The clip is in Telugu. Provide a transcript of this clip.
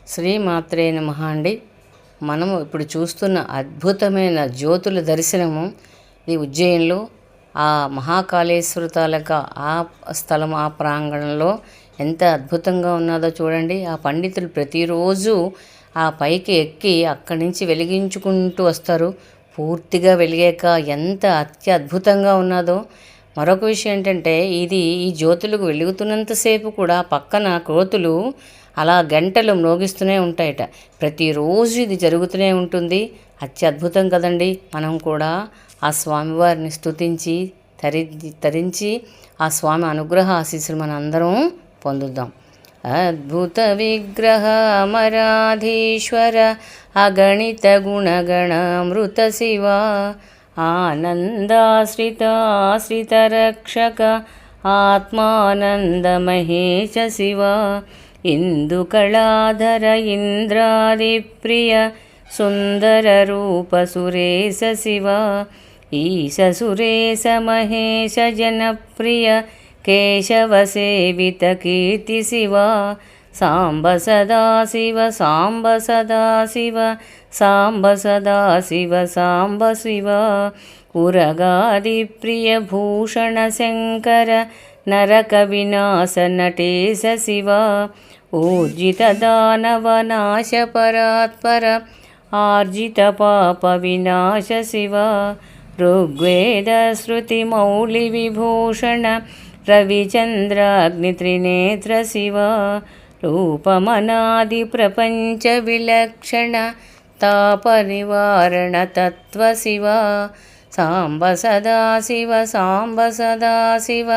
శ్రీమాత్రే నమః అండి. మనము ఇప్పుడు చూస్తున్న అద్భుతమైన జ్యోతుల దర్శనము ఈ ఉజ్జయినిలో ఆ మహాకాళేశ్వర తాలూకా ఆ స్థలం, ఆ ప్రాంగణంలో ఎంత అద్భుతంగా ఉన్నదో చూడండి. ఆ పండితులు ప్రతిరోజు ఆ పైకి ఎక్కి అక్కడి నుంచి వెలిగించుకుంటూ వస్తారు. పూర్తిగా వెలిగాక ఎంత అత్యద్భుతంగా ఉన్నదో. మరొక విషయం ఏంటంటే, ఈ జ్యోతులకు వెలుగుతున్నంతసేపు కూడా పక్కన కోతులు అలా గంటలు మ్రోగిస్తూనే ఉంటాయట. ప్రతిరోజు ఇది జరుగుతూనే ఉంటుంది. అత్యద్భుతం కదండి. మనం కూడా ఆ స్వామివారిని స్తుతించి తరించి ఆ స్వామి అనుగ్రహ ఆశీస్సులు మన అందరం పొందుదాం. అద్భుత విగ్రహ అమరాధీశ్వర అగణిత గుణగణామృత శివ ఆనందాశ్రితాశ్రిత రక్షక ఆత్మానంద మహేశ శివ ఇందుకళాధర ఇంద్రాదిప్రియ సుందర రూప సురేశ శివ ఈశ సురేశ మహేశ జనప్రియ కేశవ సేవిత కీర్తి శివ సాంబ సదాశివ సాంబ సదాశివ సాంబ సదాశివ సాంబ శివ ఉరగాది ప్రియ భూషణ శంకర నరక వినాశ నటేశ శివ ఊర్జిత దానవ నాశ పరాత్పర ఆర్జిత పాప వినాశ శివ ఋగ్వేద శృతి మౌళి విభూషణ రవిచంద్రాగ్ని త్రినేత్ర శివ రూపమనాది ప్రపంచ విలక్షణ తాప నివారణ తత్వ శివ సాంబ సదాశివ సాంబ సదాశివ